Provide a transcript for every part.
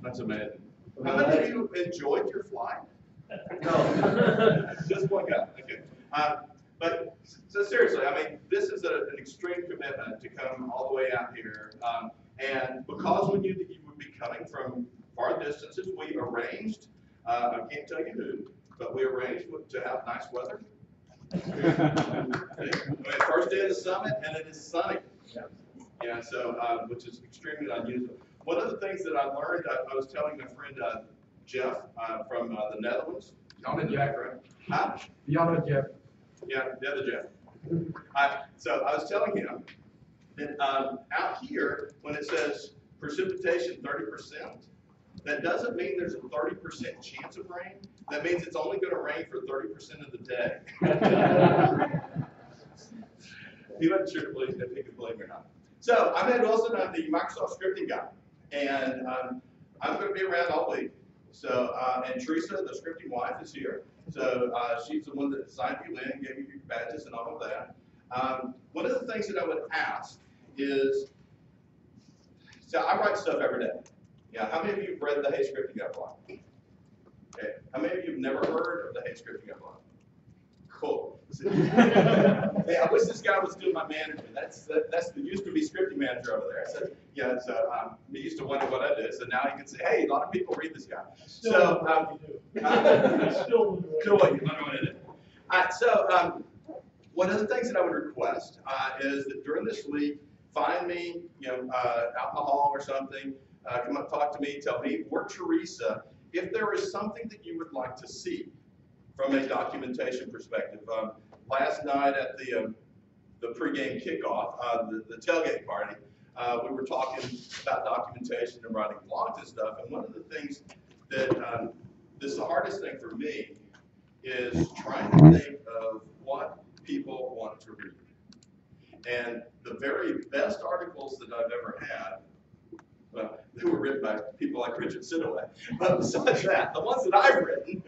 That's amazing. How many of you enjoyed your flight? No. Just one guy. Okay. But so seriously, I mean, this is an extreme commitment to come all the way out here. And because we knew that you would be coming from far distances, we arranged, I can't tell you who, but we arranged to have nice weather. First day of the summit, and it is sunny. Yeah, so, which is extremely unusual. One of the things that I learned, I was telling my friend Jeff from the Netherlands, down in the background. Huh? The other Jeff. Yeah, the other Jeff. So I was telling him that out here, when it says precipitation 30%, that doesn't mean there's a 30% chance of rain. That means it's only going to rain for 30% of the day. He wasn't sure if he could believe me or not. So I'm Ed Wilson. I'm the Microsoft scripting guy, and I'm going to be around all week. So and Teresa, the scripting wife, is here. So she's the one that signed you in, gave you your badges and all of that. One of the things that I would ask is, so I write stuff every day. Yeah, how many of you have read the Hey Scripting Guy blog? Okay, how many of you have never heard of the Hey Scripting Guy blog? Cool. Hey, I wish this guy was still my manager. That's the used to be scripting manager over there. So yeah, so he used to wonder what I did. So now he can say, hey, a lot of people read this guy. Still what you wonder what I did. So one of the things that I would request is that during this week, find me, out in the hall or something. Come up, talk to me, tell me, or Teresa, if there is something that you would like to see from a documentation perspective. Last night at the pregame kickoff, the tailgate party, we were talking about documentation and writing blogs and stuff. And one of the things that is the hardest thing for me is trying to think of what people want to read. And the very best articles that I've ever had, well, they were written by people like Richard Sidaway. But besides that, the ones that I've written,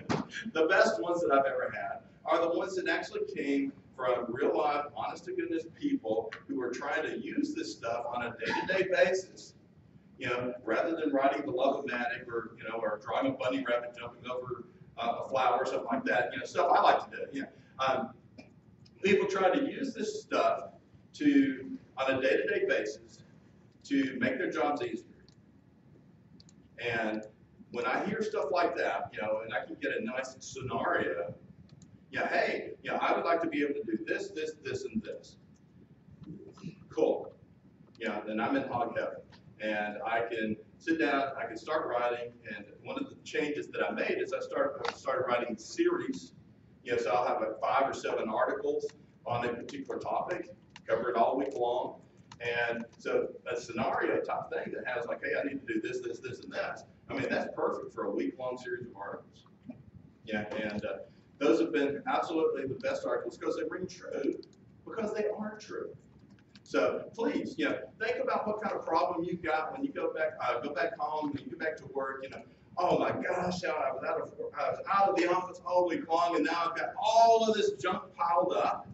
the best ones that I've ever had, are the ones that actually came from real life, honest to goodness people who are trying to use this stuff on a day-to-day basis. Rather than writing the love-o-matic or or drawing a bunny rabbit jumping over a flower or something like that. Stuff I like to do. People try to use this stuff on a day-to-day basis to make their jobs easier. And when I hear stuff like that, and I can get a nice scenario, hey, I would like to be able to do this, this, this, and this. Cool. Then I'm in hog heaven. And I can sit down, I can start writing, and one of the changes that I made is I started writing series. So I'll have like 5 or 7 articles on a particular topic, cover it all week long. And so a scenario type thing that has like, hey, I need to do this, this, this, and that. I mean, that's perfect for a week-long series of articles. And those have been absolutely the best articles because they ring true, because they are true. So please, think about what kind of problem you've got when you go back home, when you get back to work. Oh my gosh, I was out of the office all week long, and now I've got all of this junk piled up.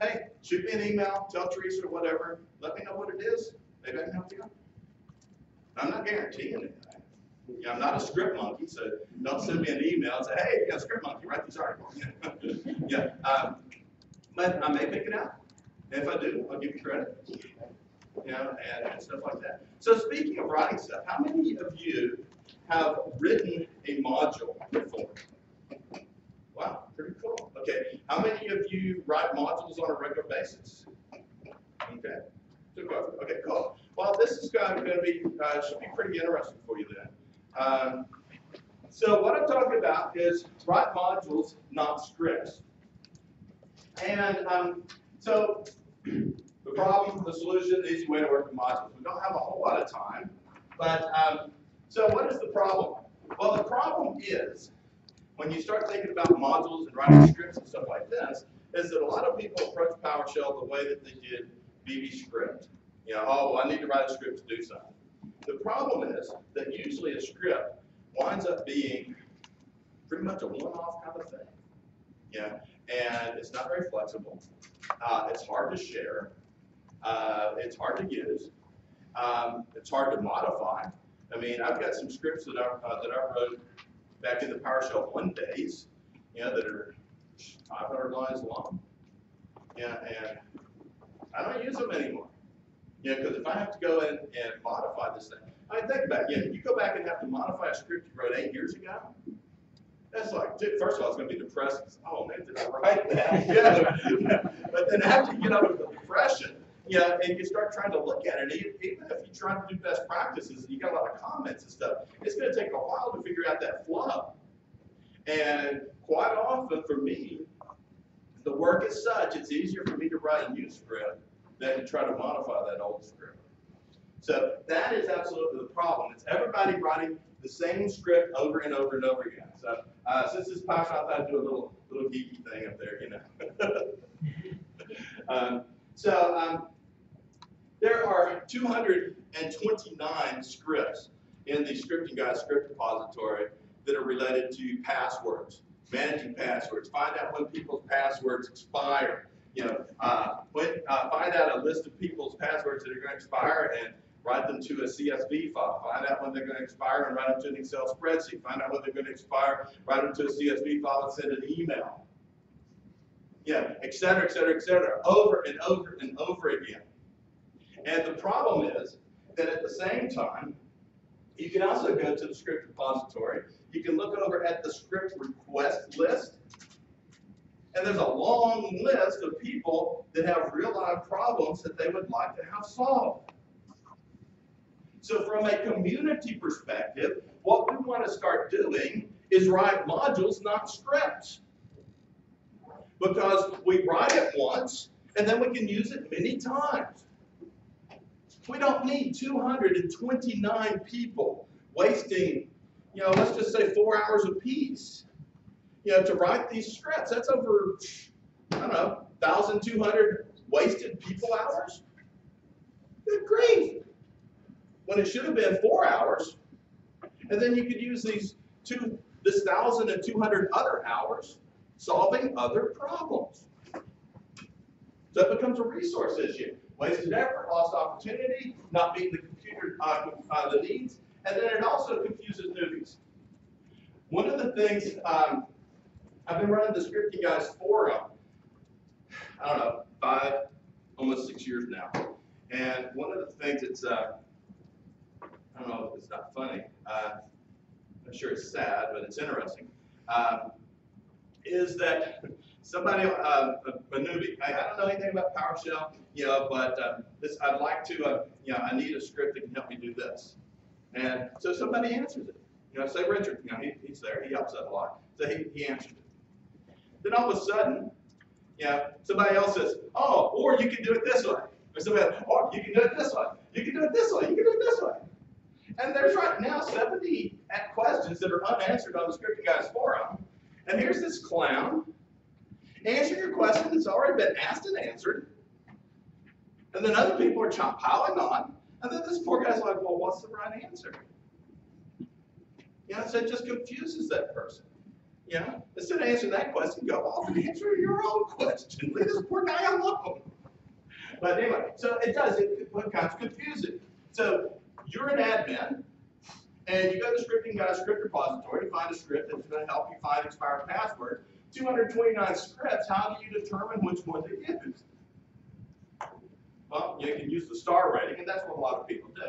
Hey, shoot me an email, tell Teresa or whatever. Let me know what it is. Maybe I can help you out. I'm not guaranteeing anything. I'm not a script monkey, so don't send me an email and say, hey, script monkey, write these articles. But I may pick it out. And if I do, I'll give you credit. And stuff like that. So speaking of writing stuff, how many of you have written a module before? Wow, pretty cool. Okay, how many of you write modules on a regular basis? Okay, okay, cool. Well, this is going to be should be pretty interesting for you then. So what I'm talking about is write modules, not scripts. And so the problem, the solution, the easy way to work with modules. We don't have a whole lot of time, but so what is the problem? Well, the problem is, when you start thinking about modules and writing scripts and stuff like this, is that a lot of people approach PowerShell the way that they did VB script. Oh, I need to write a script to do something. The problem is that usually a script winds up being pretty much a one-off kind of thing. And it's not very flexible. It's hard to share. It's hard to use. It's hard to modify. I mean, I've got some scripts that I wrote back in the PowerShell 1 days, that are 500 lines long. And I don't use them anymore. Because if I have to go in and modify this thing, I think about it. You go back and have to modify a script you wrote 8 years ago. That's like, dude, first of all, it's going to be depressing. Oh man, did I write that? But then after you get over the depression, and you start trying to look at it, even if you try to do best practices, and you got a lot of comments and stuff, it's going to take a while to figure out that flow. And quite often for me, the work is such, it's easier for me to write a new script than to try to modify that old script. So that is absolutely the problem. It's everybody writing the same script over and over and over again. So since this is PowerShell, I thought I'd do a little geeky thing up there, there are 229 scripts in the Scripting Guide script repository that are related to passwords, managing passwords. Find out when people's passwords expire. Find out a list of people's passwords that are going to expire and write them to a CSV file. Find out when they're going to expire and write them to an Excel spreadsheet. Find out when they're going to expire, write them to a CSV file and send an email. Et cetera, et cetera, et cetera, over and over and over again. And the problem is that at the same time, you can also go to the script repository. You can look over at the script request list. And there's a long list of people that have real-life problems that they would like to have solved. So from a community perspective, what we want to start doing is write modules, not scripts. Because we write it once, and then we can use it many times. We don't need 229 people wasting, let's just say 4 hours apiece, to write these scripts. That's over, 1,200 wasted people hours. Good grief. When it should have been 4 hours. And then you could use this 1,200 other hours solving other problems. So it becomes a resource issue. Wasted effort, lost opportunity, not meeting the computer the needs, and then it also confuses newbies. One of the things, I've been running the Scripting Guys forum, 5, almost 6 years now. And one of the things that's, I don't know if it's not funny, I'm sure it's sad, but it's interesting, is that somebody, a newbie, I don't know anything about PowerShell, but I'd like to, I need a script that can help me do this. And so somebody answers it. Say Richard, he's there, he helps out a lot. So he answers it. Then all of a sudden, somebody else says, oh, or you can do it this way. Or somebody else, oh, you can do it this way. You can do it this way. You can do it this way. And there's right now 70 questions that are unanswered on the Scripting Guys forum. And here's this clown answering your question that's already been asked and answered. And then other people are piling on. And then this poor guy's like, well, what's the right answer? So it just confuses that person. Instead of answering that question, go off and answer your own question. Leave this poor guy alone. But anyway, so it does. It becomes confusing. So you're an admin, and you go to the Scripting Guide script repository to find a script that's going to help you find expired passwords. 229 scripts. How do you determine which one to use? Well, you can use the star rating, and that's what a lot of people do.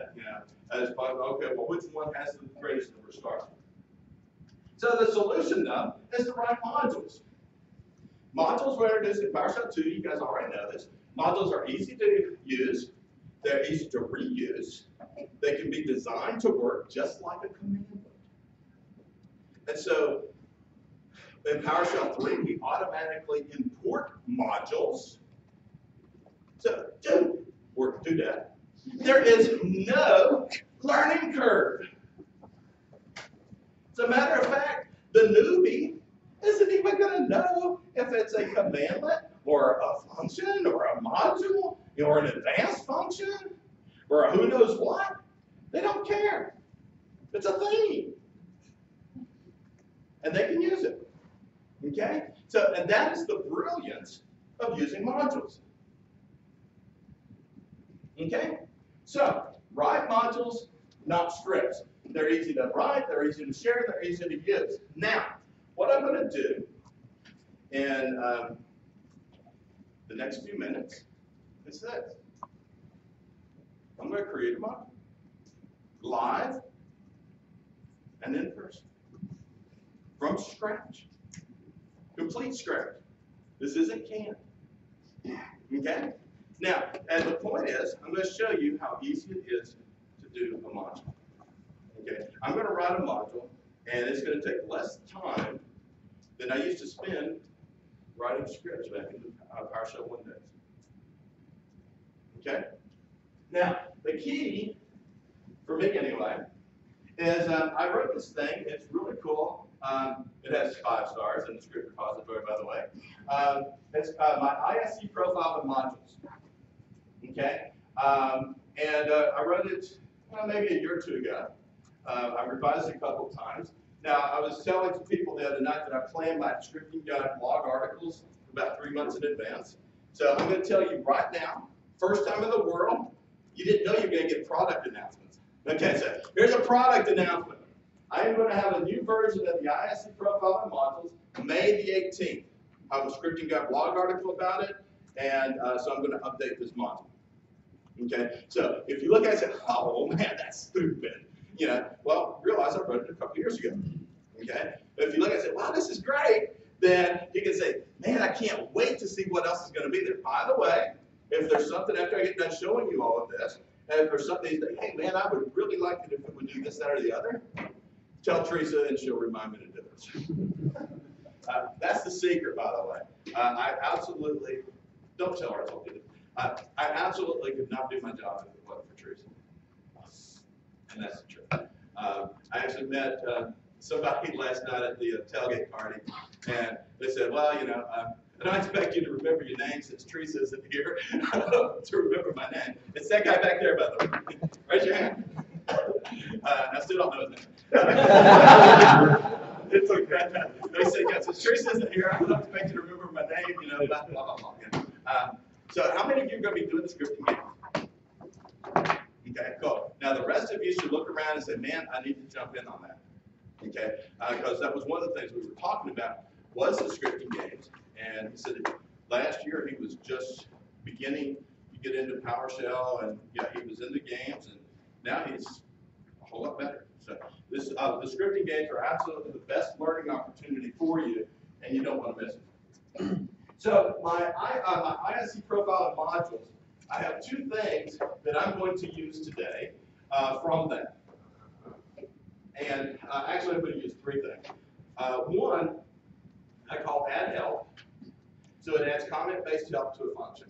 As okay, well, which one has the greatest number of stars? So the solution, though, is to write modules. Modules were introduced in PowerShell 2. You guys already know this. Modules are easy to use. They're easy to reuse. They can be designed to work just like a command book. And so in PowerShell 3, we automatically import modules. So do that. There is no learning curve. As a matter of fact, the newbie isn't even going to know if it's a commandlet or a function or a module or an advanced function or a who knows what. They don't care. It's a thing. And they can use it. Okay? So, and that is the brilliance of using modules. Okay? So, write modules, not scripts. They're easy to write, they're easy to share, they're easy to use. Now, what I'm going to do in the next few minutes is this. I'm going to create a module, live and in person, from scratch, complete scratch. This isn't canned. Okay? Now, and the point is, I'm going to show you how easy it is to do a module. Okay? I'm going to write a module, and it's going to take less time than I used to spend writing scripts back in PowerShell Windows. Okay? Now, the key, for me anyway, is I wrote this thing. It's really cool. It has 5 stars in the script repository, by the way. It's my ISC profile and modules. Okay? I wrote it maybe a year or two ago. I revised it a couple of times. Now, I was telling to people the other night that I plan my scripting guide blog articles about 3 months in advance. So I'm going to tell you right now, first time in the world, you didn't know you were going to get product announcements. Okay, so here's a product announcement. I am going to have a new version of the ISC profile and modules May the 18th. I have a scripting guide blog article about it, and so I'm going to update this module. Okay, so if you look at it and say, oh man, that's stupid. You know, well, realize I wrote it a couple years ago. Okay, but if you look at it and say, wow, this is great, then you can say, man, I can't wait to see what else is going to be there. By the way, if there's something after I get done showing you all of this, and if there's something you think, hey man, I would really like it if it would do this, that, or the other, tell Teresa and she'll remind me to do it. That's the secret, by the way. I absolutely, don't tell her I told you. I absolutely could not do my job if it wasn't for Teresa. And that's the truth. I actually met somebody last night at the tailgate party, and they said, well, you know, I don't expect you to remember your name since Teresa isn't here to remember my name. It's that guy back there, by the way. Raise your hand. I still don't know his name. It's okay. They said, yeah, since Teresa isn't here, I don't expect you to remember my name, you know, blah, blah, blah, blah. Yeah. So how many of you are going to be doing the scripting game? Okay, cool. Now the rest of you should look around and say, man, I need to jump in on that. Okay, because that was one of the things we were talking about was the scripting games. And he said that last year he was just beginning to get into PowerShell, and yeah, he was in the games, and now he's a whole lot better. So this, the scripting games are absolutely the best learning opportunity for you, and you don't want to miss it. So my ISC profile and modules, I have 2 things that I'm going to use today from that. And actually I'm going to use 3 things. One, I call add help. So it adds comment-based help to a function.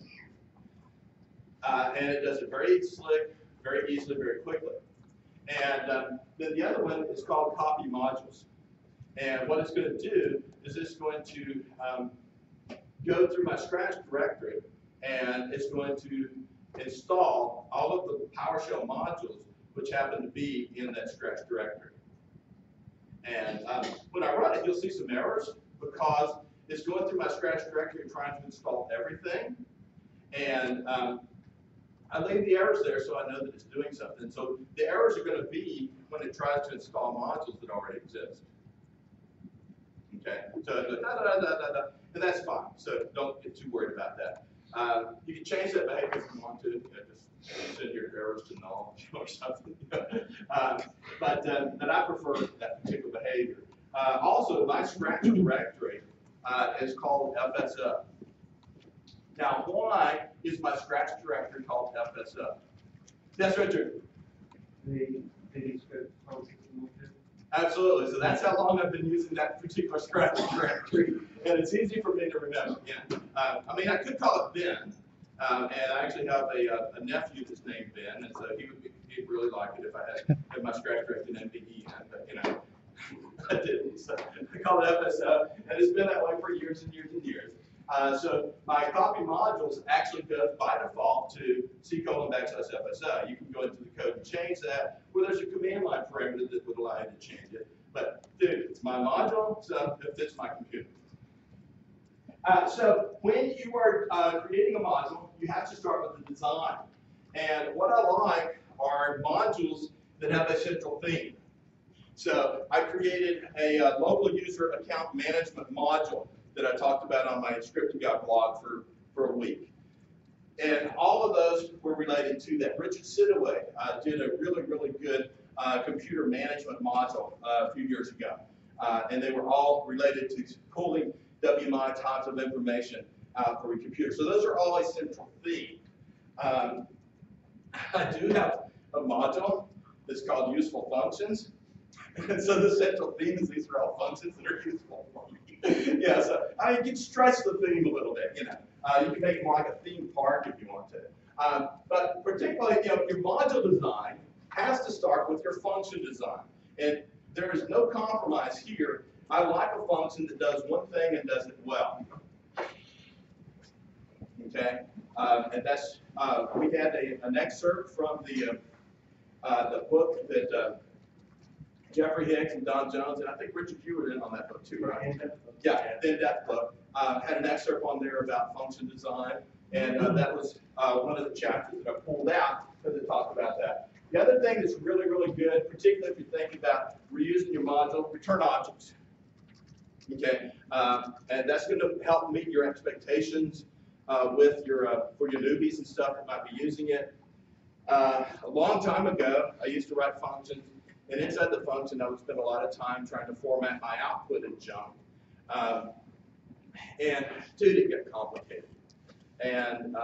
And it does it very slick, very easily, very quickly. And then the other one is called copy modules. And what it's going to do is it's going to go through my Scratch directory, and it's going to install all of the PowerShell modules which happen to be in that Scratch directory. And when I run it, you'll see some errors because it's going through my Scratch directory and trying to install everything. And I leave the errors there so I know that it's doing something. So the errors are going to be when it tries to install modules that already exist. Okay, so it goes da da da da da, and that's fine. So don't get too worried about that. You can change that behavior if you want to. You know, just send your errors to null or something. But I prefer that particular behavior. Also, my Scratch directory is called FSO. Now, why is my Scratch directory called FSO? That's right, Drew. Absolutely. So that's how long I've been using that particular Scratch directory, and it's easy for me to remember. Yeah. I mean, I could call it Ben, and I actually have a nephew that's named Ben, and so he'd really like it if I had my Scratch directory named Ben, but you know, I didn't. So I call it FSO, and it's been that way for years and years and years. So my copy modules actually goes by default to C:\FSO. You can go into the code and change that, or there's a command line parameter that would allow you to change it. But dude, it's my module, so it fits my computer. So when you are creating a module, you have to start with the design. And what I like are modules that have a central theme. So I created a local user account management module that I talked about on my scripting guy blog for a week. And all of those were related to that. Richard Sidaway did a really, really good computer management module a few years ago. And they were all related to pulling WMI types of information for a computer. So those are all a central theme. I do have a module that's called useful functions. And so the central theme is these are all functions that are useful for me. Yeah, so I can stretch the theme a little bit, you know. You can make it more like a theme park if you want to. But particularly, you know, your module design has to start with your function design. And there is no compromise here. I like a function that does one thing and does it well. Okay? And that's, we had an excerpt from the book that Jeffrey Hicks and Don Jones, and I think Richard, you were in on that book too, right? Yeah, the in-depth book. Had an excerpt on there about function design, and that was one of the chapters that I pulled out to talk about that. The other thing that's really, really good, particularly if you're thinking about reusing your module, return objects. Okay, and that's going to help meet your expectations with your for your newbies and stuff that might be using it. A long time ago, I used to write functions. And inside the function, I would spend a lot of time trying to format my output and junk. And dude, it got complicated. And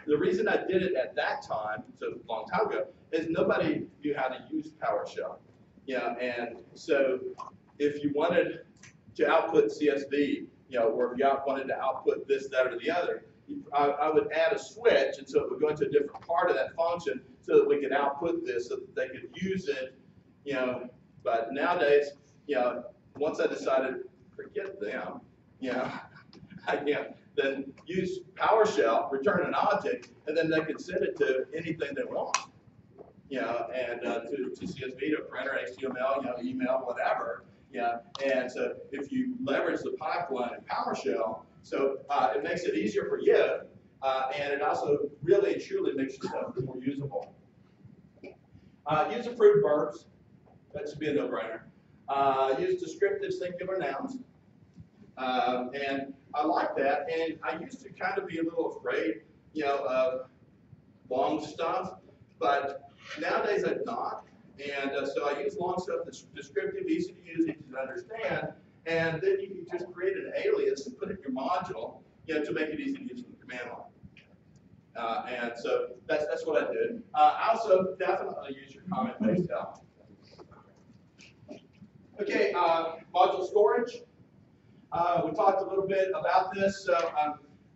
the reason I did it at that time, so a long time ago, is nobody knew how to use PowerShell. Yeah, and so if you wanted to output CSV, you know, or if you wanted to output this, that, or the other, I would add a switch, and so it would go into a different part of that function so that we could output this so that they could use it, you know. But nowadays, you know, once I decided, forget them, you know, I can then use PowerShell, return an object, and then they can send it to anything they want, you know, and to CSV, to printer, HTML, you know, email, whatever, yeah. And so if you leverage the pipeline in PowerShell, so it makes it easier for you, and it also really and truly makes your stuff more usable. Use approved verbs. That should be a no-brainer. Use descriptive singular nouns. And I like that. And I used to kind of be a little afraid, you know, of long stuff. But nowadays I'm not. And so I use long stuff that's descriptive, easy to use, easy to understand. And then you can just create an alias and put it in your module, you know, to make it easy to use from the command line. And so that's what I did. I also definitely use your comment-based help. Okay, module storage. We talked a little bit about this. So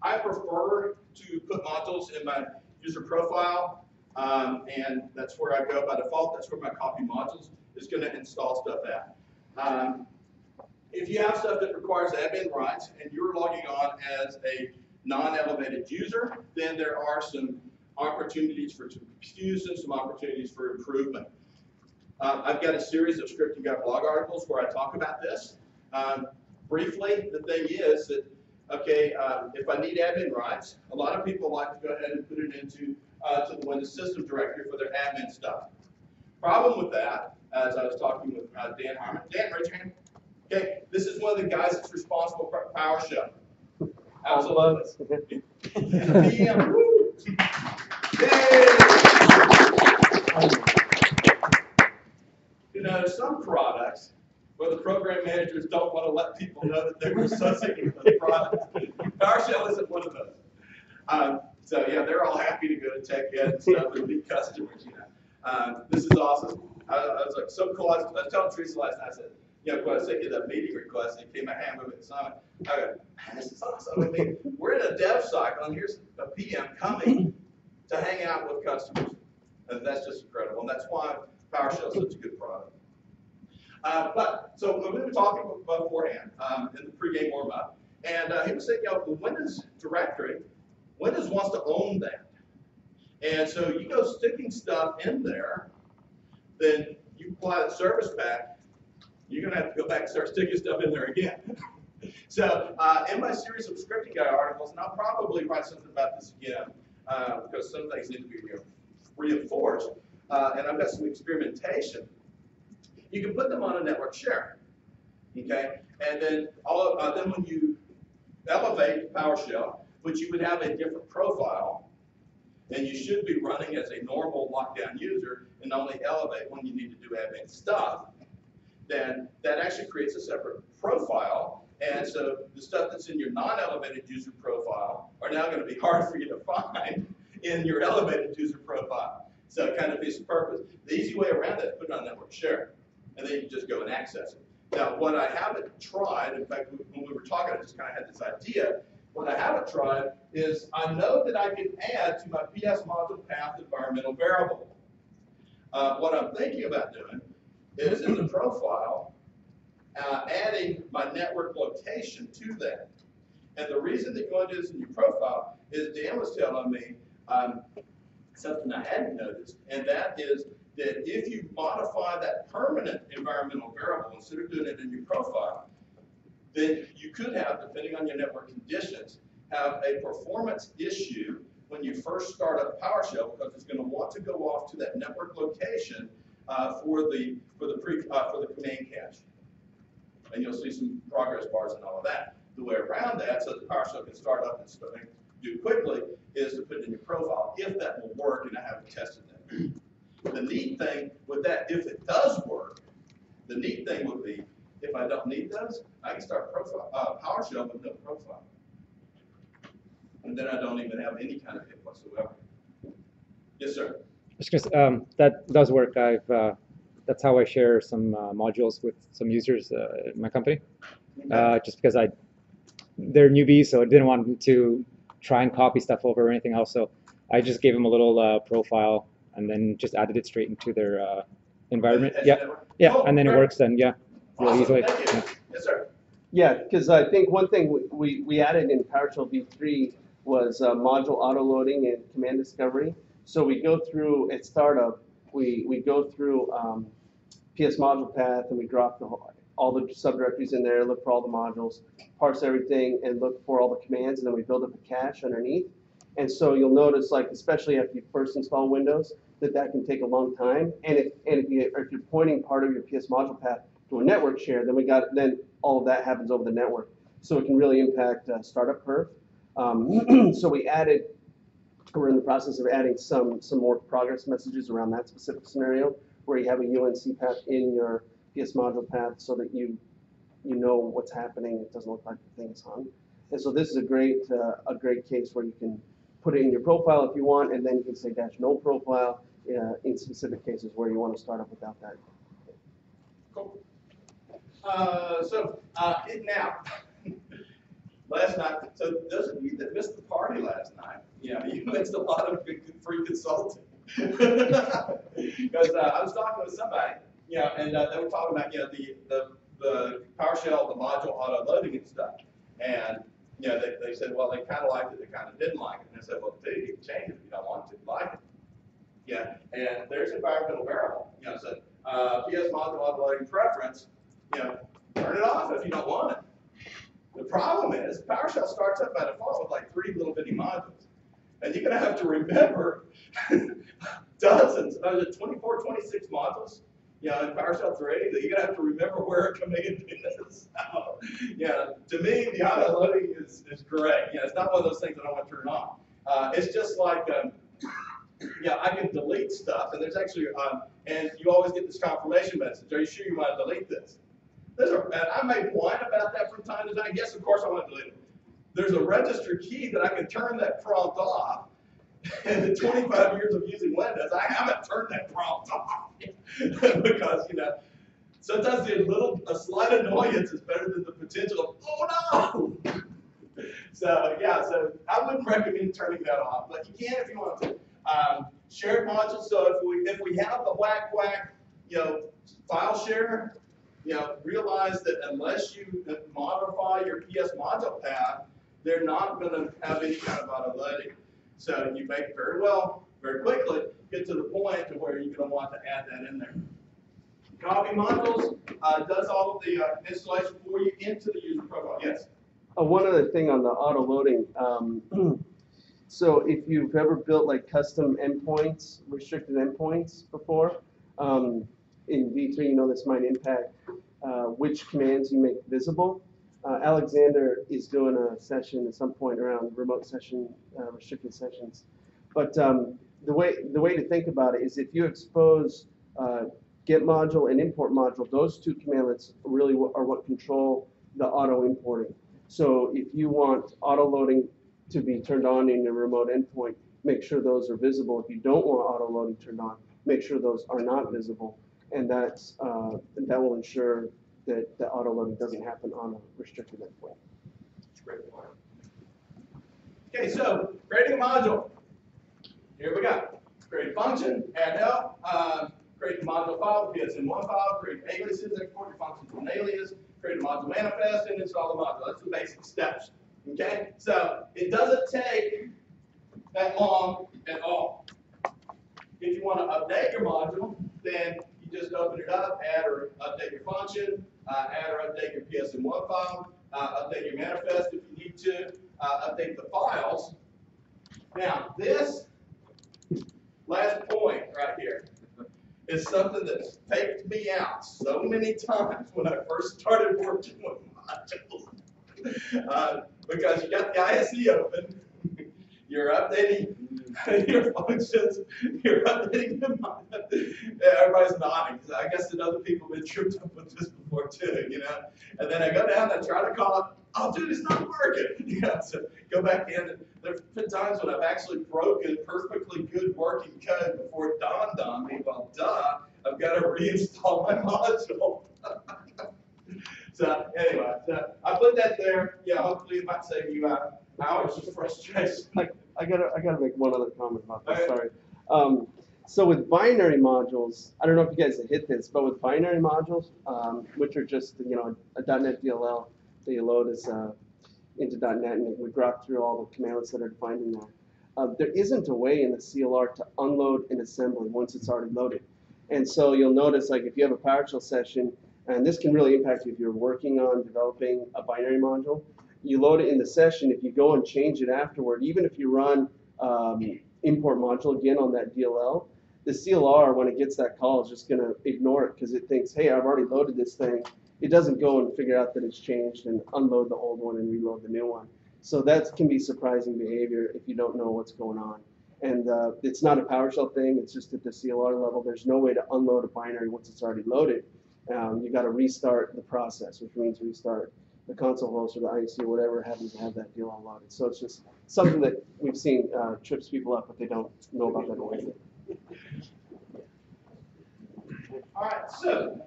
I prefer to put modules in my user profile, and that's where I go by default. That's where my copy modules is going to install stuff at. If you have stuff that requires admin rights and you're logging on as a non-elevated user, then there are some opportunities for confusion, some opportunities for improvement. I've got a series of scripting guy blog articles where I talk about this. Briefly, the thing is that, okay, if I need admin rights, a lot of people like to go ahead and put it into to the Windows system directory for their admin stuff. Problem with that, as I was talking with Dan Harmon. Dan, raise your hand. Okay, this is one of the guys that's responsible for PowerShell. Absolutely. PM. Woo! Yay! You know, some products where the program managers don't want to let people know that they were associated with the product. PowerShell isn't one of those. So yeah, they're all happy to go to TechEd and stuff and meet customers. You know, this is awesome. I was like so cool. I was telling Teresa last night. I said, you know, when I sent you that meeting request, and it came my hand moving at Summit. I go, man, this is awesome. I mean, we're in a dev cycle, and here's a PM coming to hang out with customers, and that's just incredible. And that's why PowerShell is such a good product. But so we were talking beforehand in the pregame warm-up, and he was saying, you know, the Windows directory, Windows wants to own that, and so you go sticking stuff in there, then you apply the service pack. You're going to have to go back and start sticking stuff in there again. So in my series of scripting guy articles, and I'll probably write something about this again, because some things need to be reinforced, and I've got some experimentation. You can put them on a network share, okay? And then then when you elevate PowerShell, which you would have a different profile, and you should be running as a normal lockdown user and only elevate when you need to do admin stuff, then that actually creates a separate profile. And so the stuff that's in your non-elevated user profile are now going to be hard for you to find in your elevated user profile. So it kind of defeats the purpose. The easy way around that is put it on network share, and then you can just go and access it. Now, what I haven't tried, in fact, when we were talking, I just kind of had this idea. What I haven't tried is I know that I can add to my PS module path environmental variable. What I'm thinking about doing is in the profile, adding my network location to that. And the reason that you want to do this in your profile is Dan was telling me something I hadn't noticed, and that is that if you modify that permanent environmental variable instead of doing it in your profile, then you could have, depending on your network conditions, have a performance issue when you first start up PowerShell because it's going to want to go off to that network location for the command cache, and you'll see some progress bars and all of that. The way around that, so that PowerShell can start up and do quickly, is to put it in your profile if that will work, and I haven't tested that. The neat thing with that, if it does work, the neat thing would be if I don't need those, I can start PowerShell with no profile, and then I don't even have any kind of hit whatsoever. Yes, sir. That does work. That's how I share some modules with some users in my company. Just because they're newbies, so I didn't want them to try and copy stuff over or anything else. So I just gave them a little profile and then just added it straight into their environment. Yeah, and then it works. Then really easily. Thank you. Yes, sir. Yeah, because I think one thing we added in PowerShell v3 was module autoloading and command discovery. So we go through at startup, we go through PS module path, and we drop all the subdirectories in there, look for all the modules, parse everything, and look for all the commands, and then we build up a cache underneath. And so you'll notice, like especially after you first install Windows, that can take a long time. And if you're pointing part of your PS module path to a network share, then all of that happens over the network. So it can really impact startup curve. So we're in the process of adding some more progress messages around that specific scenario, where you have a UNC path in your PS module path so that you know what's happening. It doesn't look like the thing is hung. And so this is a great case where you can put it in your profile if you want, and then you can say -no profile in specific cases where you want to start up without that. Cool. Now, last night, so those of you that missed the party last night, you missed a lot of good free consulting. Because I was talking with somebody, and they were talking about, the PowerShell, the module auto loading and stuff. And, they said, well, they kind of liked it, they kind of didn't like it. And I said, well, dude, you can change it if you don't want to like it. Yeah, and there's environmental variable. So PS module auto loading preference, turn it off if you don't want it. The problem is PowerShell starts up by default with like 3 little bitty modules. And you're going to have to remember dozens, 24, 26 modules, in PowerShell 3, that you're going to have to remember where a command is. So, to me, the auto loading is great. It's not one of those things that I want to turn on. It's just like, I can delete stuff, and there's actually, and you always get this confirmation message. Are you sure you want to delete this? And I may whine about that from time to time. Yes, of course I want to delete it. There's a register key that I can turn that prompt off. And in 25 years of using Windows, I haven't turned that prompt off. Because, sometimes a slight annoyance is better than the potential of, oh no! So I wouldn't recommend turning that off, but you can if you want to. Shared modules, so if we have the whack, file share, realize that unless you modify your PS module path, they're not going to have any kind of auto loading. So you may very quickly get to the point to where you're going to want to add that in there. Copy modules does all of the installation for you into the user profile. Yes? One other thing on the auto loading. So if you've ever built like custom endpoints, restricted endpoints before, in V3, you know this might impact which commands you make visible. Alexander is doing a session at some point around remote session, restricted sessions. But the way to think about it is if you expose get module and import module, those two commandlets really are what control the auto importing. So if you want auto loading to be turned on in your remote endpoint, make sure those are visible. If you don't want auto loading turned on, make sure those are not visible, and that will ensure that the auto loading doesn't happen on a restricted endpoint. Great. Okay, so creating a module. Here we go. Create a function, add help, create a module file, PSM1 file, create aliases, export your function to an alias, create a module manifest, and install the module. That's the basic steps. Okay, so it doesn't take that long at all. If you want to update your module, then you just open it up, add or update your function, add or update your PSM1 file, update your manifest if you need to, update the files. Now, this last point right here is something that's faked me out so many times when I first started working with modules. Because you got the ISE open, you're updating your functions, you're updating them. Everybody's nodding. I guess that other people have been tripped up with this before too, you know. And then I go down and I try to call it, oh dude, it's not working. You know, so go back in. And there's been times when I've actually broken perfectly good working code before it dawned on me, well, duh, I've got to reinstall my module. So anyway, so I put that there. Yeah, hopefully it might save you hours of frustration. I gotta make one other comment about this. Sorry. So with binary modules, I don't know if you guys have hit this, but with binary modules, which are just a .NET DLL that you load as into .NET, and we drop through all the commandlets that are defined in there. There isn't a way in the CLR to unload an assembly once it's already loaded. And so you'll notice, like if you have a PowerShell session, and this can really impact you if you're working on developing a binary module, you load it in the session. If you go and change it afterward, even if you run import module again on that DLL, the CLR, when it gets that call, is just going to ignore it because it thinks, hey, I've already loaded this thing. It doesn't go and figure out that it's changed and unload the old one and reload the new one. So that can be surprising behavior if you don't know what's going on. And it's not a PowerShell thing. It's just at the CLR level. There's no way to unload a binary once it's already loaded. You got to restart the process, which means restart the console host or the IEC or whatever happens to have that DLL loaded. So it's just something that we've seen trips people up, but they don't know about that away. All right, so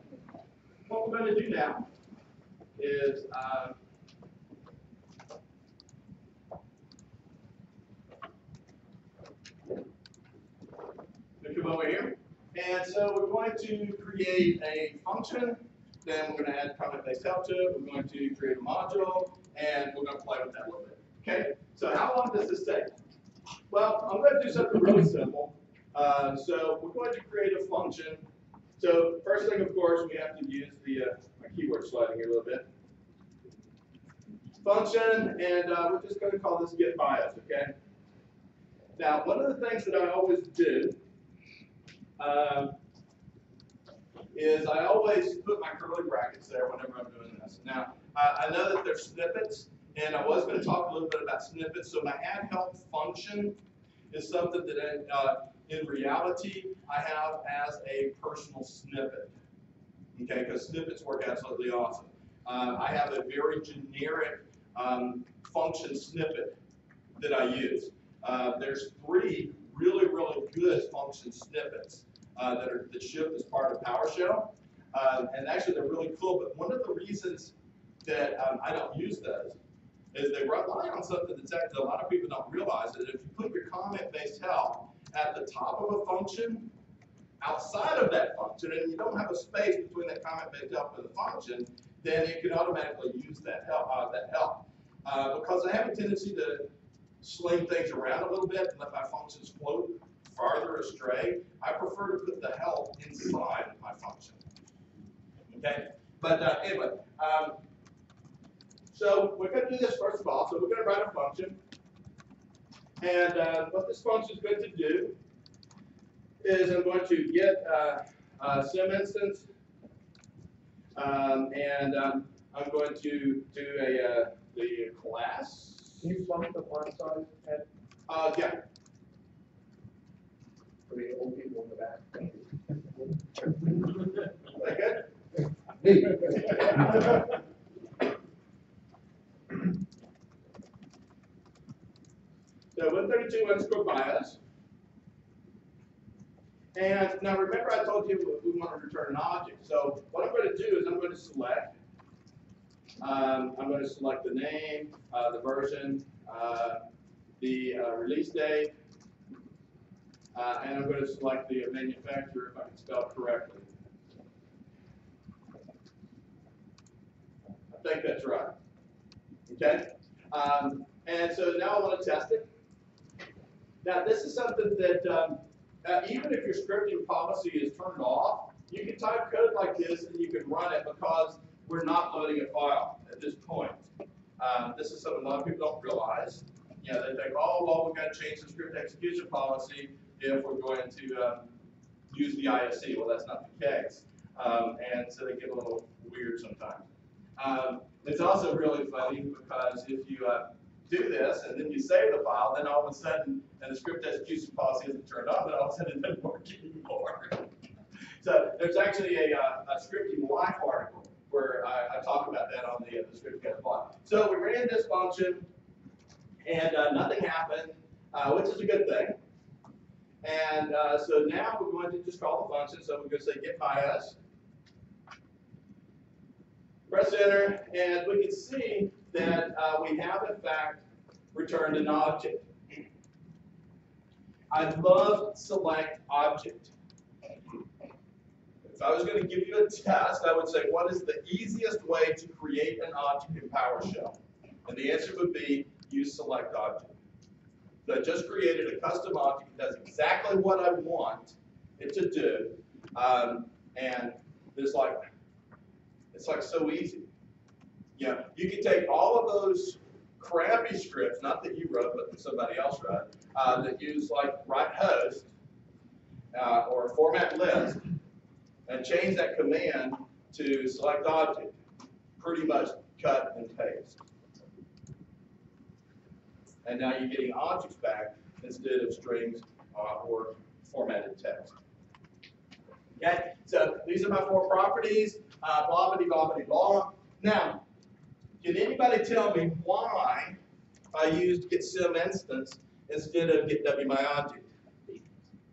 what we're going to do now is we come over here, and so we're going to create a function. Then we're going to add comment-based help to it. We're going to create a module, and we're going to play with that a little bit. Okay? So how long does this take? Well, I'm going to do something really simple. So we're going to create a function. So first thing, of course, we have to use the my keyword sliding here a little bit. Function, and we're just going to call this get bias. Okay? Now, one of the things that I always do is I always put my curly brackets there whenever I'm doing this. Now, I know that there's snippets, and I was going to talk a little bit about snippets. So my add help function is something that in reality I have as a personal snippet. Okay, because snippets work absolutely awesome. I have a very generic function snippet that I use. There's 3 really, really good function snippets that ship as part of PowerShell, and actually they're really cool. But one of the reasons that I don't use those is they rely on something that's actually a lot of people don't realize that if you put your comment-based help at the top of a function, outside of that function, and you don't have a space between that comment-based help and the function, then it can automatically use that help. Because I have a tendency to sling things around a little bit and let my functions float farther astray, I prefer to put the help inside of my function. Okay? But anyway, so we're going to do this first of all. So we're going to write a function. And what this function is going to do is I'm going to get sim instance, and I'm going to do the class. Can you bump the font size, Ed, Yeah. for the old people in the back? That good? So 132 underscore bias. And now remember I told you we want to return an object. So what I'm going to do is I'm going to select. I'm going to select the name, the version, the release date, and I'm going to select the manufacturer if I can spell it correctly. I think that's right. Okay? And so now I want to test it. Now this is something that even if your scripting policy is turned off, you can type code like this and you can run it because we're not loading a file at this point. This is something a lot of people don't realize. You know, they think, oh, well, we've got to change the script execution policy if we're going to use the ISC. Well, that's not the case. And so they get a little weird sometimes. It's also really funny because if you do this and then you save the file, then all of a sudden, and the script execution policy isn't turned on, then all of a sudden it doesn't work anymore. So there's actually a scripting life article where I talk about that on the script guys blog. So we ran this function and nothing happened, which is a good thing. And so now we're going to just call the function. So we're going to say get bias. Press enter, and we can see that we have in fact returned an object. I love select object. If I was going to give you a test, I would say, what is the easiest way to create an object in PowerShell? And the answer would be use select object. So I just created a custom object that does exactly what I want it to do, and it's like so easy. Yeah, you can take all of those crappy scripts, not that you wrote, but that somebody else wrote, that use like write host or format list, and change that command to select object. Pretty much cut and paste. And now you're getting objects back instead of strings or formatted text. Okay, so these are my 4 properties, blah, blah, blah, blah, blah. Now, can anybody tell me why I used get sim instance instead of get wmyObject?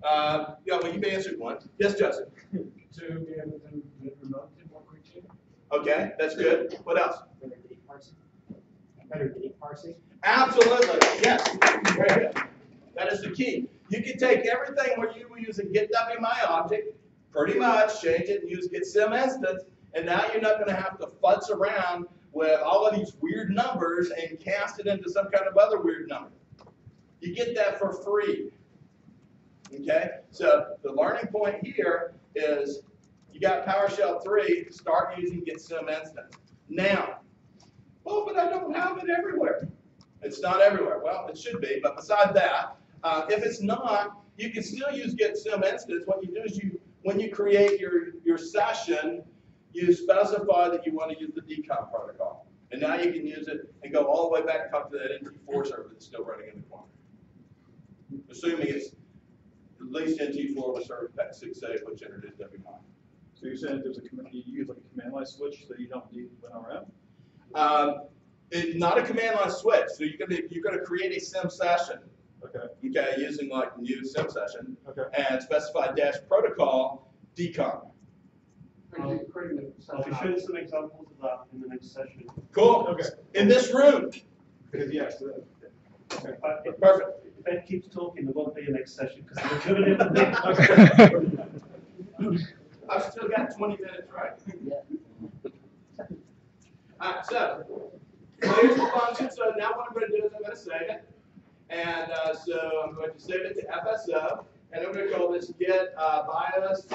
Yeah, well, you've answered one. Yes, Justin? To be able to do it remotely more quickly. Okay, that's good. What else? Better date parsing. Better date parsing. Absolutely, yes. Very good. That is the key. You can take everything where you were using get wmyObject, pretty much change it and use get sim instance, and now you're not going to have to futz around with all of these weird numbers and cast it into some kind of other weird number. You get that for free. Okay? So the learning point here is you got PowerShell 3, start using get sim instance. Now, oh, but I don't have it everywhere. It's not everywhere. Well, it should be, but beside that, if it's not, you can still use get sim instance. What you do is when you create your session, you specify that you want to use the decom protocol. And now you can use it and go all the way back and talk to that NT4 server that's still running in the corner. Assuming it's at least NT4 with service pack 6A, which introduced WMI. So you're saying there's you use like a command line switch so you don't need WinRM? It's not a command line switch. So you're gonna create a sim session. Okay. Okay, using like new sim session. Okay. And specify dash protocol decom. I'll be showing some examples of that in the next session. Cool. Okay. In this room. Because yes. Okay. Perfect. If Ed keeps talking, there won't be a next session because we're doing it in the next. I've still got 20 minutes, right? So here's the function. So now what I'm going to do is I'm going to save it. And so I'm going to save it to FSO. And I'm going to call this get bias.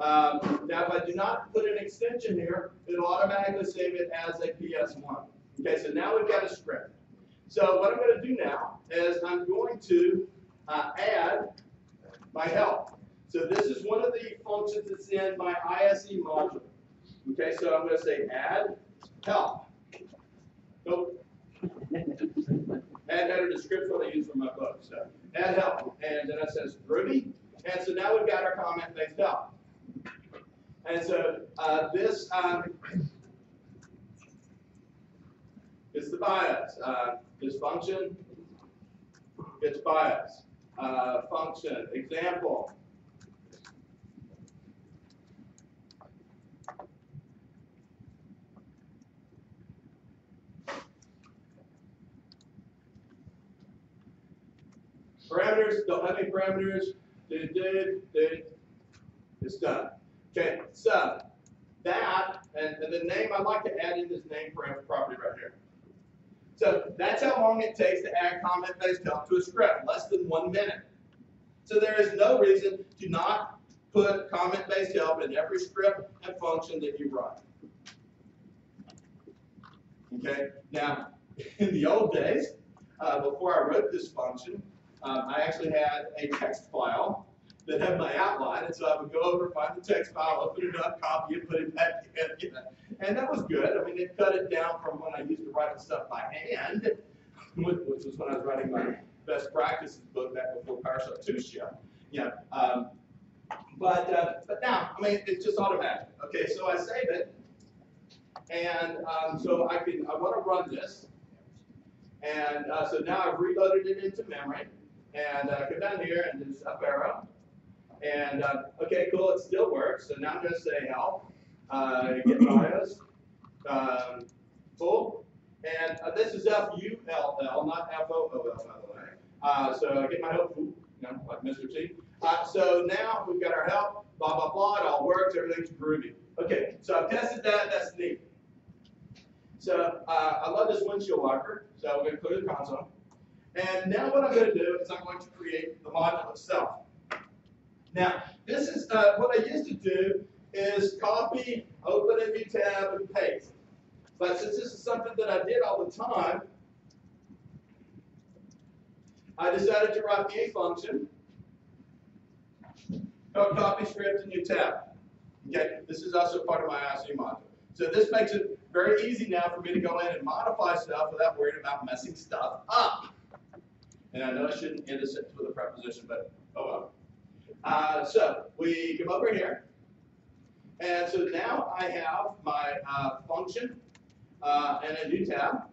Now if I do not put an extension here, it'll automatically save it as a PS1. Okay, so now we've got a script. So what I'm going to do now is I'm going to add my help. So this is one of the functions that's in my ISE module. Okay, so I'm going to say add help. Nope. Add header description what I use for my book. So add help, and then it says Groovy, and so now we've got our comment-based help. And so this is the bias. This function gets bias. Function example. Parameters, don't have any parameters. It's done. Okay, so that, and the name, I'd like to add in this name property right here. So that's how long it takes to add comment-based help to a script, less than 1 minute. So there is no reason to not put comment-based help in every script and function that you run. Okay, now, in the old days, before I wrote this function, I actually had a text file that had my outline, and so I would go over, find the text file, open it up, copy it, put it back in, and that was good. I mean, it cut it down from when I used to write stuff by hand, which was when I was writing my best practices book back before PowerShell 2 shell. Yeah, but now, I mean, it's just automatic. Okay, so I save it, and so I want to run this, and so now I've reloaded it into memory, and go down here and do up arrow. And okay, cool, it still works. So now I'm going to say help, get bios, full, and this is F-U-L-L, not F-O-O-L, by the way. So I get my help, like Mr. T. So now we've got our help, blah, blah, blah, it all works, everything's groovy. Okay, so I've tested that, that's neat. So I love this windshield wiper, so we're going to clear the console. And now what I'm going to do is I'm going to create the module itself. Now, this is what I used to do is copy, open a new tab, and paste. But since this is something that I did all the time, I decided to write me a function called copy script and new tab. Okay, this is also part of my ISE module. So this makes it very easy now for me to go in and modify stuff without worrying about messing stuff up. And I know I shouldn't end a sentence with a preposition, but oh well. So we come over here, and so now I have my function and a new tab.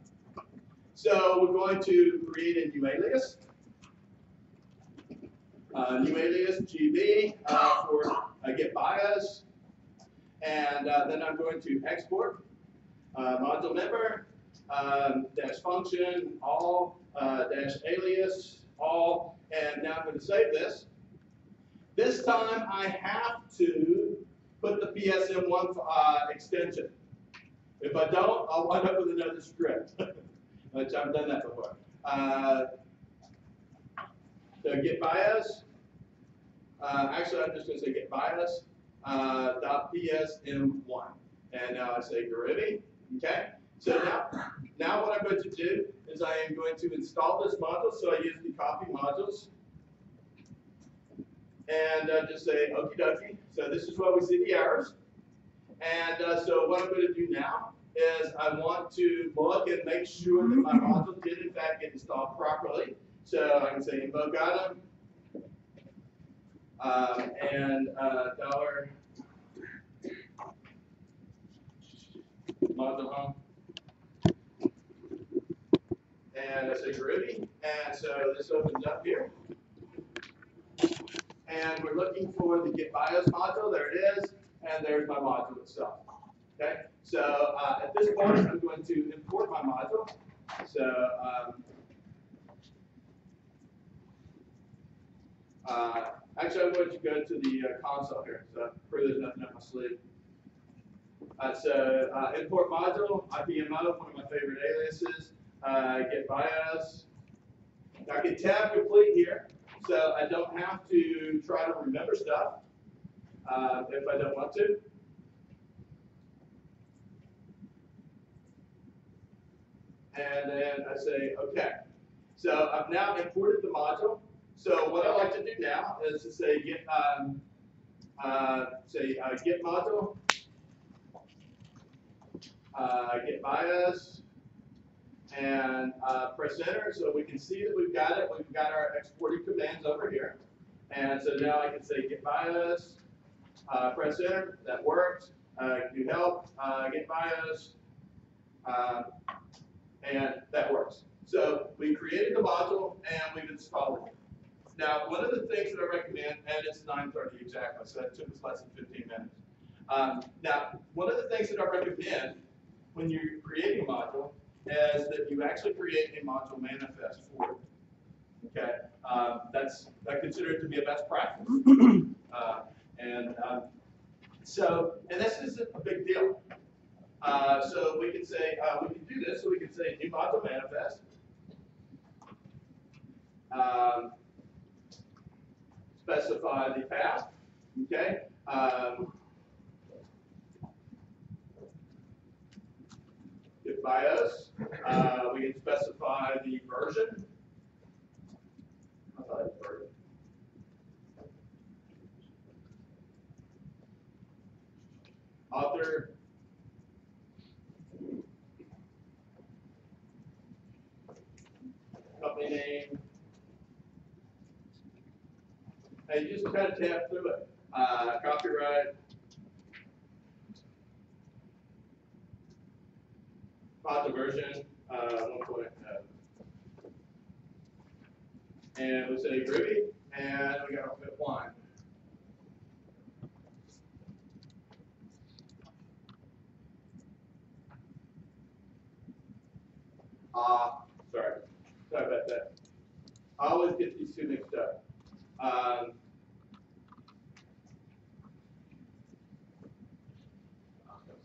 So we're going to create a new alias. New alias GB for get bias, and then I'm going to export module member dash function all dash alias all, and now I'm going to save this. This time I have to put the PSM1 extension. If I don't, I'll wind up with another script, which I've done that before. So get bias. Actually, I'm just going to say get bias .psm1, and now I say Garibi. Okay. So now what I'm going to do is I am going to install this module. So I use the copy modules. And just say okie dokie. So this is where we see the errors. And so what I'm going to do now is I want to look and make sure that my module did in fact get installed properly. So I can say invoke item and dollar module home. And I say Groovy. And so this opens up here. And we're looking for the get bios module. There it is. And there's my module itself. Okay. So at this point, I'm going to import my module. So actually, I'm going to go to the console here. So prove there's nothing up my sleeve. So import module, IPMO, one of my favorite aliases. Get bios. I can tab complete here. So I don't have to try to remember stuff if I don't want to. And then I say, OK. So I've now imported the module. So what I like to do now is to say get say get module, get bias, and press enter so we can see that we've got it. We've got our exported commands over here. And so now I can say get bias, press enter, that works. Do help, get bias, and that works. So we created the module and we've installed it. Now, one of the things that I recommend, and it's 9:30 exactly, so that took us less than 15 minutes. Now, one of the things that I recommend when you're creating a module is that you actually create a module manifest for it. Okay, I consider it to be a best practice. And this isn't a big deal. So we can say, we can do this, so we can say new module manifest. Specify the path, okay? Get BIOS. We can specify the version. I thought it was version. Author. Company name. And you just kind of tap through it. Copyright. Module version 1.0. And we say Groovy, and we got our fit one. Sorry about that. I always get these two mixed up.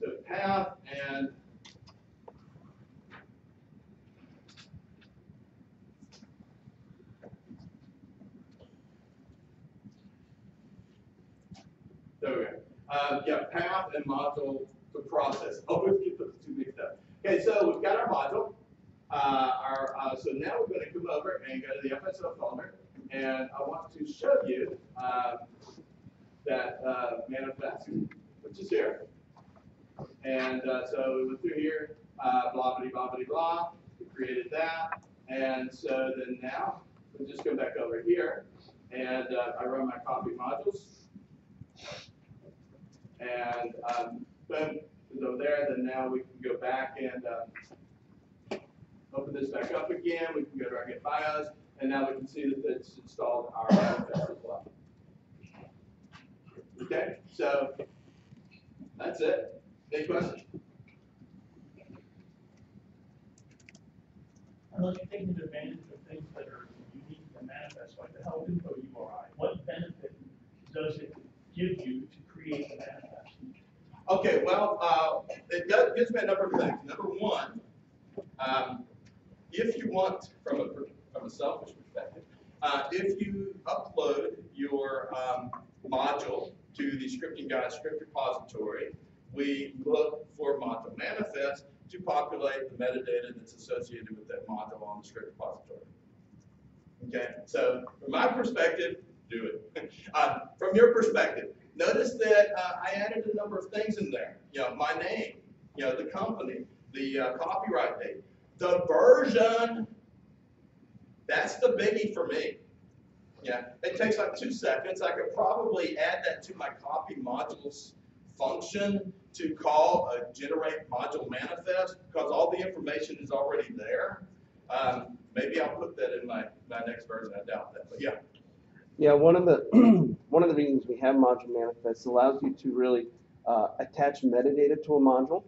So path and there we go. Yeah, path and module to process. Always get those two mixed up. Okay, so we've got our module. So now we're going to come over and go to the FSO folder, and I want to show you that manifest, which is here. And so we went through here, blah, blah, blah, blah, blah. We created that. And so then now, we'll just go back over here, and I run my copy modules. And boom, it's over there. Then now we can go back and open this back up again. We can go to our Get BIOS, and now we can see that it's installed our manifest as well. Okay, so that's it. Any questions? Unless you're taking advantage of things that are unique to manifest, like the help info URI, what benefit does it give you to create the manifest? Okay, well, it gives me a number of things. Number one, if you want, from a selfish perspective, if you upload your module to the Scripting Guide script repository, we look for module manifest to populate the metadata that's associated with that module on the script repository. Okay, so from my perspective, do it. From your perspective, notice that I added a number of things in there. You know, my name, you know, the company, the copyright date, the version. That's the biggie for me. Yeah, it takes like 2 seconds. I could probably add that to my copy modules function to call a generate module manifest because all the information is already there. Maybe I'll put that in my next version. I doubt that, but yeah. Yeah, one of the one of the reasons we have module manifests allows you to really attach metadata to a module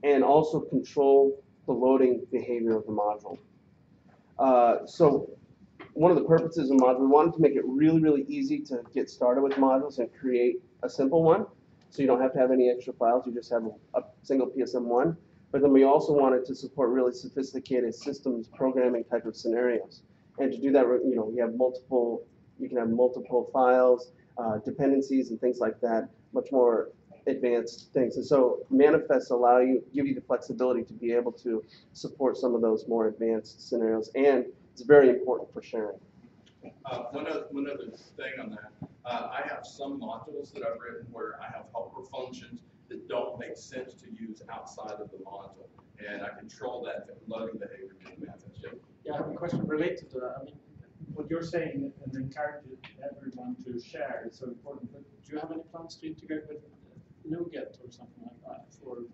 and also control the loading behavior of the module. So one of the purposes of modules, we wanted to make it really, really easy to get started with modules and create a simple one. So you don't have to have any extra files, you just have a single PSM1. But then we also wanted to support really sophisticated systems programming type of scenarios. And to do that, you know, you can have multiple files, dependencies and things like that, much more advanced things. And so manifests give you the flexibility to be able to support some of those more advanced scenarios, and it's very important for sharing. One other thing on that. I have some modules that I've written where I have helper functions that don't make sense to use outside of the module. And I control that loading behavior in methods. Yeah, I have a question related to that. I mean, what you're saying and encouraging everyone to share is so important. But do you have any plans to integrate with NuGet or something like that for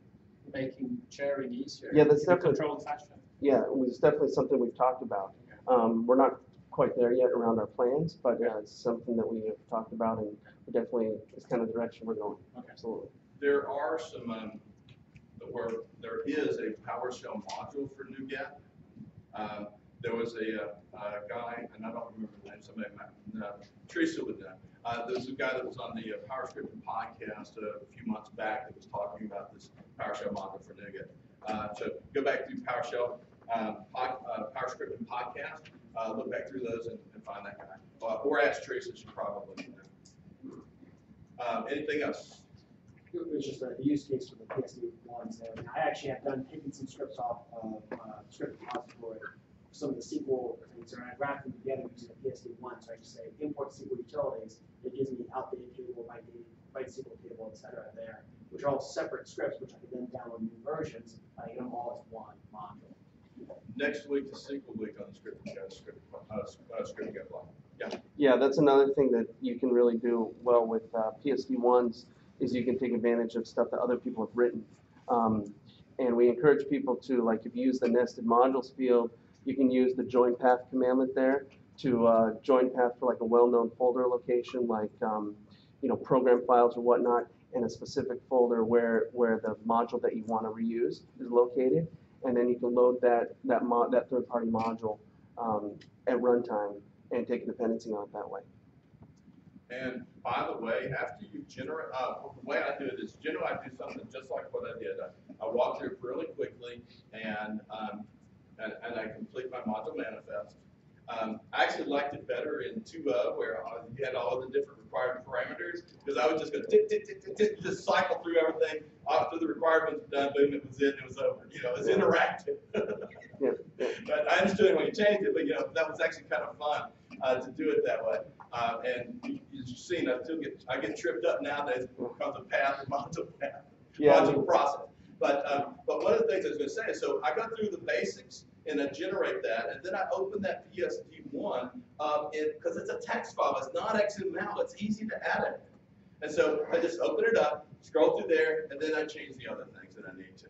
making sharing easier? Yeah, that's in a definitely- controlled fashion. Yeah, it's definitely something we've talked about. We're not quite there yet around our plans, but it's something that we have talked about, and we definitely it's kind of the direction we're going. Okay. Absolutely. There are some, where there is a PowerShell module for NuGet. There was a guy, and I don't remember the name, somebody, Teresa would know. There was a guy that was on the PowerScripting podcast a few months back that was talking about this PowerShell module for NuGet. So go back to PowerShell, PowerScripting podcast, look back through those and find that guy. Or ask Teresa, she probably knows. Anything else? It was just a use case for the PSD ones there. And I actually have done taking some scripts off of script repository, some of the SQL things, and I wrap them together using a PSD1. So I just say import SQL utilities. It gives me an outdated table, byte SQL table, etc. there, which are all separate scripts, which I can then download new versions. I get them all as one module. Next week is SQL week on the scripting blog. Yeah. Yeah, that's another thing that you can really do well with PSD1s is you can take advantage of stuff that other people have written. And we encourage people to, like, if you use the nested modules field, you can use the join path commandment there to join path for like a well-known folder location, like program files or whatnot, in a specific folder where the module that you want to reuse is located, and then you can load that third-party module at runtime and take a dependency on it that way. And by the way, after you generate, the way I do it is generally I do something just like what I did. I walk through it really quickly and I complete my module manifest. I actually liked it better in 2.0 where you had all of the different required parameters because I would just go just cycle through everything after the requirements were done, boom, it was in, it was over. You know, it's interactive. But I understood when you changed it, but that was actually kind of fun to do it that way. And as you've seen, I get tripped up nowadays because of path, module path, module process. But one of the things I was going to say is, so I go through the basics and I generate that, and then I open that PSD1 because it's a text file. It's not XML. It's easy to edit. And so I just open it up, scroll through there, and then I change the other things that I need to.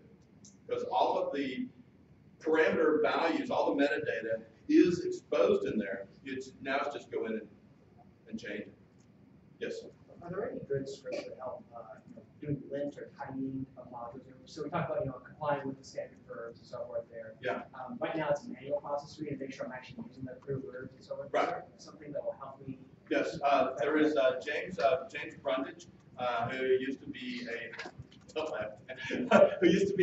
Because all of the parameter values, all the metadata is exposed in there. Now it's just go in and change it. Yes? Are there any good scripts that help doing lint or timing of modules? So we talked about complying with the standard verbs and so forth there. Yeah. Right now it's a manual process for me to make sure I'm actually using the approved verbs and so forth. Right. Is there something that will help me? Yes. There is James Brundage, who used to be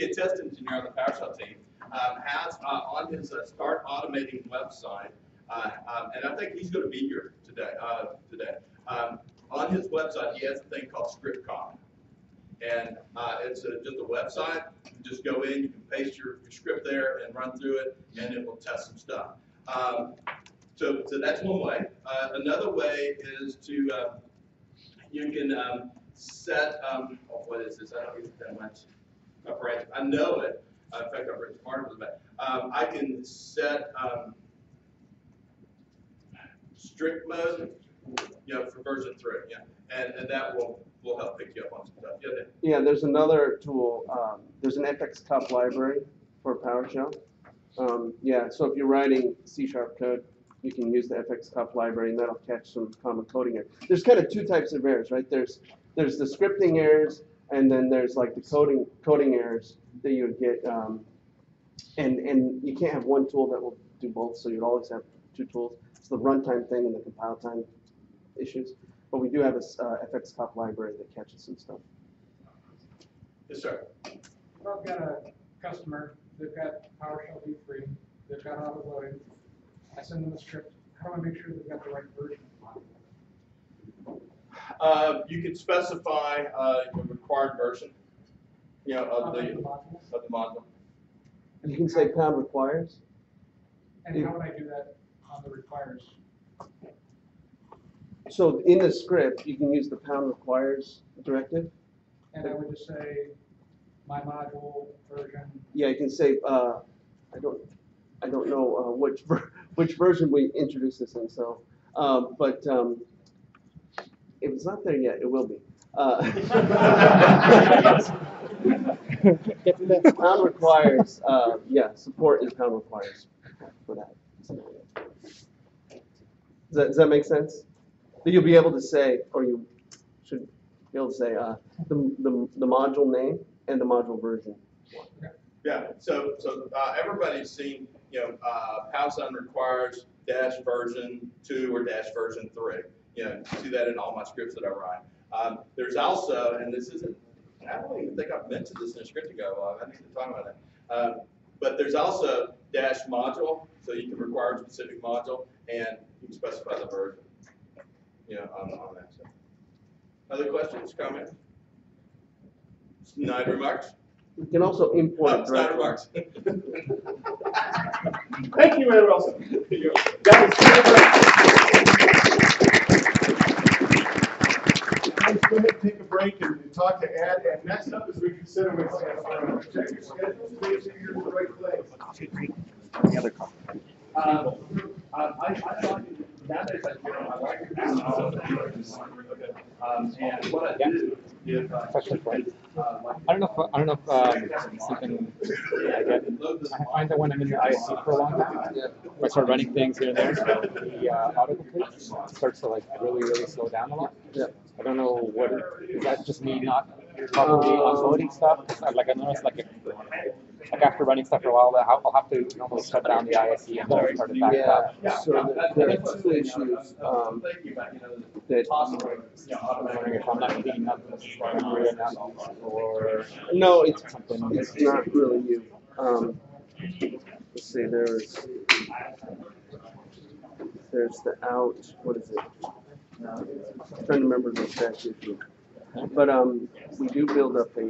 a test engineer on the PowerShell team. Has on his Start Automating website, and I think he's going to be here today. On his website, he has a thing called ScriptCom. And it's just a website. You just go in, you can paste your script there and run through it, and it will test some stuff. So that's one way. Another way is to, you can set, what is this? I don't use it that much. I know it. In fact, I've written articles about it. I can set strict mode, for version 3, and that will help pick you up on some stuff. Yeah, there's another tool. There's an FXCup library for PowerShell. So if you're writing C# code, you can use the FXCup library, and that'll catch some common coding errors. There's kind of two types of errors, right? There's the scripting errors, and then there's like the coding errors that you would get. And you can't have one tool that will do both, so you'd always have two tools. It's the runtime thing and the compile time issues. But we do have a FXCup library that catches some stuff. Yes, sir. I've got a customer, they've got PowerShell v3, they've got autoloading. I send them a script. How do I make sure they've got the right version of the module? You can specify the required version, of the module. You can say pound requires. And how would I do that on the requires? So in the script, you can use the pound requires directive. And I would just say, my module version, Yeah, you can say, I don't know which version we introduced this in, so, but if it's not there yet, it will be. Pound requires, yeah, support is pound requires for that. Does that make sense? That you'll be able to say, or you should be able to say, the module name and the module version. Yeah, so everybody's seen, PowerShell requires dash version 2 or dash version 3. You see that in all my scripts that I write. There's also, and this isn't, I don't even think I've mentioned this in a script ago. I need to talk about that. But there's also dash module, so you can require a specific module, and you can specify the version, on that. So. Other questions, comments? Snide remarks? You can also import Snide directly. remarks. Thank you, Ed Wilson. Let's go ahead and take a break and talk to Ed. And next up is we consider with check your schedules, make sure you're in the right place. Any other comments? I thought nowadays I like and what I do is Question for you. I don't know if something I get. I find that when I'm in the ISC for a long time, if I start running things here and there, the autocomplete starts to like really slow down a lot. Yeah. I don't know what is that just me not properly unloading stuff? 'Cause I noticed like after running stuff for a while, I'll have to normally shut down the ISC and then start it back up. Yeah, so there are two issues that I'm wondering if I'm not cleaning up memory enough or no, it's something. not really you. Let's see, there's the out. What is it? I'm trying to remember the exact issue. But we do build up a